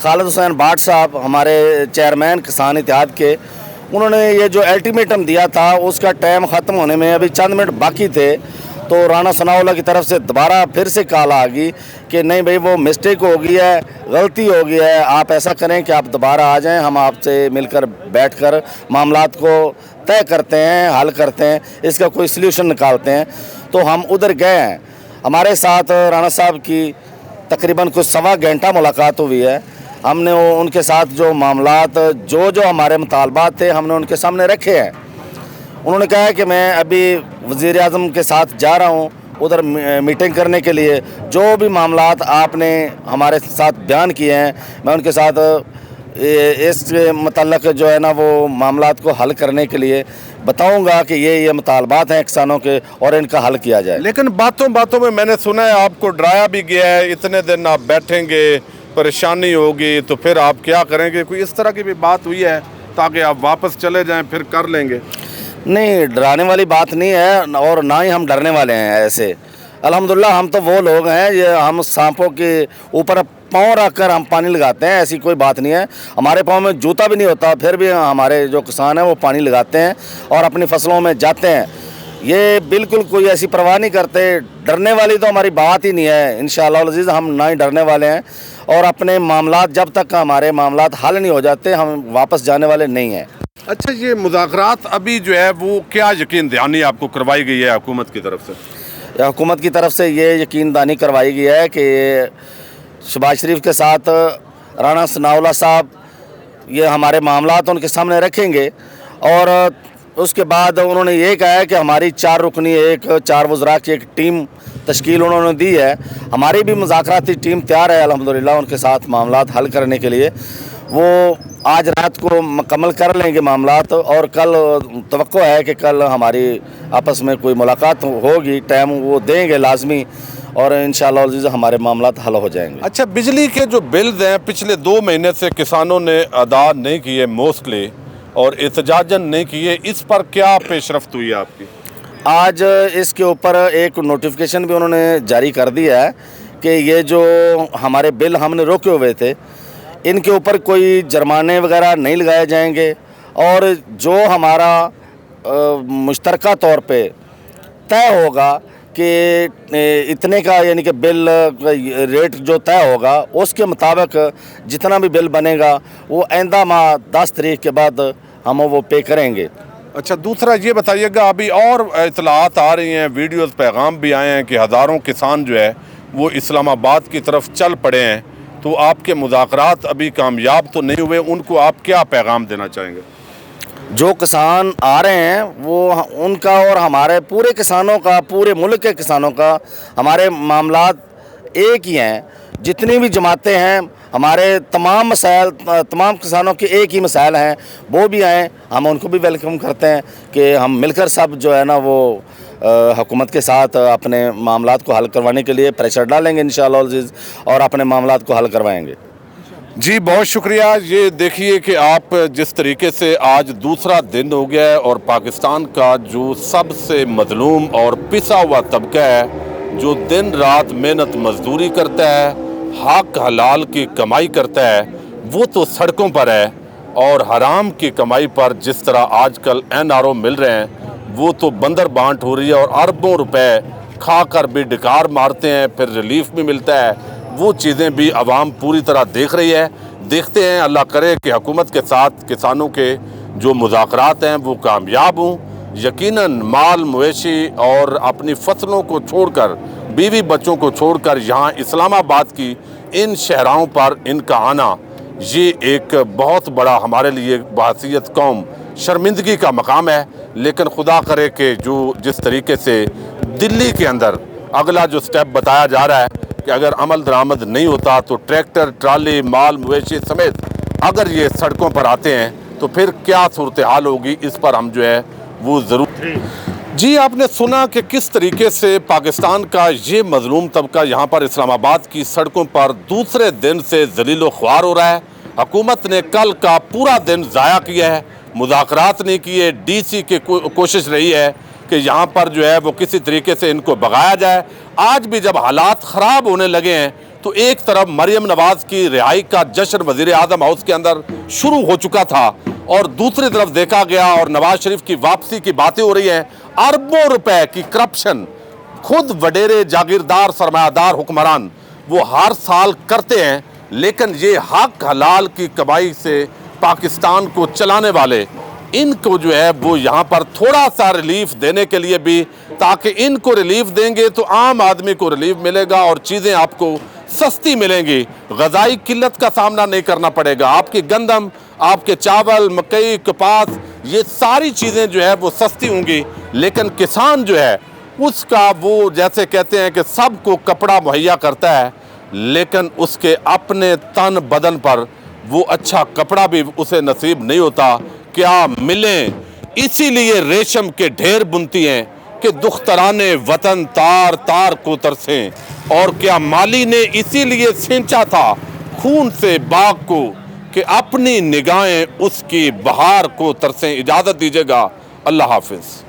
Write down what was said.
خالد حسین بھاٹ صاحب ہمارے چیئرمین کسان اتحاد کے، انہوں نے یہ جو الٹیمیٹم دیا تھا اس کا ٹائم ختم ہونے میں ابھی چند منٹ باقی تھے، تو رانا ثناء اللہ کی طرف سے دوبارہ پھر سے کال آ گئی کہ نہیں بھائی وہ مسٹیک ہو گئی ہے، غلطی ہو گئی ہے، آپ ایسا کریں کہ آپ دوبارہ آ جائیں، ہم آپ سے مل کر بیٹھ کر معاملات کو طے کرتے ہیں، حل کرتے ہیں، اس کا کوئی سلیوشن نکالتے ہیں۔ تو ہم ادھر گئے ہیں، ہمارے ساتھ رانا صاحب کی تقریباً کچھ سوا گھنٹہ ملاقات ہوئی ہے۔ ہم نے ان کے ساتھ جو معاملات جو ہمارے مطالبات تھے ہم نے ان کے سامنے رکھے ہیں۔ انہوں نے کہا کہ میں ابھی وزیر اعظم کے ساتھ جا رہا ہوں ادھر میٹنگ کرنے کے لیے، جو بھی معاملات آپ نے ہمارے ساتھ بیان کیے ہیں میں ان کے ساتھ اس متعلق جو ہے نا وہ معاملات کو حل کرنے کے لیے بتاؤں گا کہ یہ مطالبات ہیں کسانوں کے اور ان کا حل کیا جائے۔ لیکن باتوں باتوں میں نے سنا ہے آپ کو ڈرایا بھی گیا ہے، اتنے دن آپ بیٹھیں گے، پریشانی ہوگی تو پھر آپ کیا کریں گے؟ کوئی اس طرح کی بھی بات ہوئی ہے تاکہ آپ واپس چلے جائیں پھر کر لیں گے؟ نہیں، ڈرانے والی بات نہیں ہے اور نہ ہی ہم ڈرنے والے ہیں ایسے۔ الحمدللہ ہم تو وہ لوگ ہیں، یہ ہم سانپوں کے اوپر پاؤں رکھ کر ہم پانی لگاتے ہیں، ایسی کوئی بات نہیں ہے۔ ہمارے پاؤں میں جوتا بھی نہیں ہوتا، پھر بھی ہمارے جو کسان ہیں وہ پانی لگاتے ہیں اور اپنی فصلوں میں جاتے ہیں۔ یہ بالکل کوئی ایسی پرواہ نہیں کرتے، ڈرنے والی تو ہماری بات ہی نہیں ہے۔ انشاءاللہ العزیز ہم نہ ہی ڈرنے والے ہیں اور اپنے معاملات جب تک ہمارے معاملات حل نہیں ہو جاتے ہم واپس جانے والے نہیں ہیں۔ اچھا، یہ مذاکرات ابھی جو ہے وہ کیا یقین دہانی آپ کو کروائی گئی ہے حکومت کی طرف سے؟ حکومت کی طرف سے یہ یقین دہانی کروائی گئی ہے کہ شہباز شریف کے ساتھ رانا ثناء اللہ صاحب یہ ہمارے معاملات ان کے سامنے رکھیں گے، اور اس کے بعد انہوں نے یہ کہا ہے کہ ہماری 4 رکنی 4 وزراء کی ایک ٹیم تشکیل انہوں نے دی ہے۔ ہماری بھی مذاکراتی ٹیم تیار ہے الحمدللہ ان کے ساتھ معاملات حل کرنے کے لیے۔ وہ آج رات کو مکمل کر لیں گے معاملات، اور کل توقع ہے کہ کل ہماری آپس میں کوئی ملاقات ہوگی، ٹائم وہ دیں گے لازمی، اور انشاءاللہ العزیز ہمارے معاملات حل ہو جائیں گے۔ اچھا، بجلی کے جو بلز ہیں پچھلے 2 مہینے سے کسانوں نے ادا نہیں کیے موسٹلی اور احتجاجاً نہیں کیے، اس پر کیا پیش رفت ہوئی ہے آپ کی؟ آج اس کے اوپر ایک نوٹیفیکیشن بھی انہوں نے جاری کر دیا ہے کہ یہ جو ہمارے بل ہم نے روکے ہوئے تھے ان کے اوپر کوئی جرمانے وغیرہ نہیں لگائے جائیں گے، اور جو ہمارا مشترکہ طور پہ طے ہوگا کہ اتنے کا یعنی کہ بل ریٹ جو طے ہوگا اس کے مطابق جتنا بھی بل بنے گا وہ آئندہ ماہ 10 تاریخ کے بعد ہم وہ پے کریں گے۔ اچھا، دوسرا یہ بتائیے گا، ابھی اور اطلاعات آ رہی ہیں، ویڈیوز پیغام بھی آئے ہیں کہ ہزاروں کسان جو ہے وہ اسلام آباد کی طرف چل پڑے ہیں، تو آپ کے مذاکرات ابھی کامیاب تو نہیں ہوئے، ان کو آپ کیا پیغام دینا چاہیں گے؟ جو کسان آ رہے ہیں وہ ان کا اور ہمارے پورے کسانوں کا، پورے ملک کے کسانوں کا ہمارے معاملات ایک ہی ہیں۔ جتنی بھی جماعتیں ہیں ہمارے تمام مسائل، تمام کسانوں کے ایک ہی مسائل ہیں، وہ بھی آئیں، ہم ان کو بھی ویلکم کرتے ہیں کہ ہم مل کر سب جو ہے نا وہ حکومت کے ساتھ اپنے معاملات کو حل کروانے کے لیے پریشر ڈالیں گے انشاءاللہ العزیز، اور اپنے معاملات کو حل کروائیں گے۔ جی بہت شکریہ۔ یہ دیکھیے کہ آپ جس طریقے سے آج دوسرا دن ہو گیا ہے اور پاکستان کا جو سب سے مظلوم اور پسا ہوا طبقہ ہے، جو دن رات محنت مزدوری کرتا ہے، حق حلال کی کمائی کرتا ہے، وہ تو سڑکوں پر ہے، اور حرام کی کمائی پر جس طرح آج کل NRO مل رہے ہیں وہ تو بندر بانٹ ہو رہی ہے، اور اربوں روپے کھا کر بھی ڈکار مارتے ہیں، پھر ریلیف بھی ملتا ہے، وہ چیزیں بھی عوام پوری طرح دیکھ رہی ہے۔ دیکھتے ہیں، اللہ کرے کہ حکومت کے ساتھ کسانوں کے جو مذاکرات ہیں وہ کامیاب ہوں۔ یقیناً مال مویشی اور اپنی فصلوں کو چھوڑ کر، بیوی بچوں کو چھوڑ کر یہاں اسلام آباد کی ان شہراؤں پر ان کا آنا، یہ ایک بہت بڑا ہمارے لیے بحیثیت قوم شرمندگی کا مقام ہے۔ لیکن خدا کرے کہ جس طریقے سے دلی کے اندر اگلا جو سٹیپ بتایا جا رہا ہے کہ اگر عمل درآمد نہیں ہوتا تو ٹریکٹر، ٹرالی، مال مویشی سمیت اگر یہ سڑکوں پر آتے ہیں تو پھر کیا صورتحال ہوگی، اس پر ہم جو ہے وہ ضرور۔ جی، آپ نے سنا کہ کس طریقے سے پاکستان کا یہ مظلوم طبقہ یہاں پر اسلام آباد کی سڑکوں پر دوسرے دن سے ذلیل و خوار ہو رہا ہے۔ حکومت نے کل کا پورا دن ضائع کیا ہے، مذاکرات نہیں کیے، DC کی کوشش رہی ہے کہ یہاں پر جو ہے وہ کسی طریقے سے ان کو بغایا جائے۔ آج بھی جب حالات خراب ہونے لگے ہیں تو ایک طرف مریم نواز کی رہائی کا جشن وزیر اعظم ہاؤس کے اندر شروع ہو چکا تھا اور دوسری طرف دیکھا گیا اور نواز شریف کی واپسی کی باتیں ہو رہی ہیں، اربوں روپے کی کرپشن خود وڈیرے جاگیردار سرمایہ دار حکمران وہ ہر سال کرتے ہیں، لیکن یہ حق حلال کی کمائی سے پاکستان کو چلانے والے ان کو جو ہے وہ یہاں پر تھوڑا سا ریلیف دینے کے لیے بھی، تاکہ ان کو ریلیف دیں گے تو عام آدمی کو ریلیف ملے گا اور چیزیں آپ کو سستی ملیں گی، غذائی قلت کا سامنا نہیں کرنا پڑے گا، آپ کی گندم، آپ کے چاول، مکئی، کپاس، یہ ساری چیزیں جو ہے وہ سستی ہوں گی۔ لیکن کسان جو ہے اس کا وہ جیسے کہتے ہیں کہ سب کو کپڑا مہیا کرتا ہے، لیکن اس کے اپنے تن بدن پر وہ اچھا کپڑا بھی اسے نصیب نہیں ہوتا۔ کیا ملیں اسی لیے ریشم کے ڈھیر بنتی ہیں کہ دختران وطن تار تار کو ترسیں، اور کیا مالی نے اسی لیے سینچا تھا خون سے باغ کو کہ اپنی نگاہیں اس کی بہار کو ترسیں۔ اجازت دیجیے گا، اللہ حافظ۔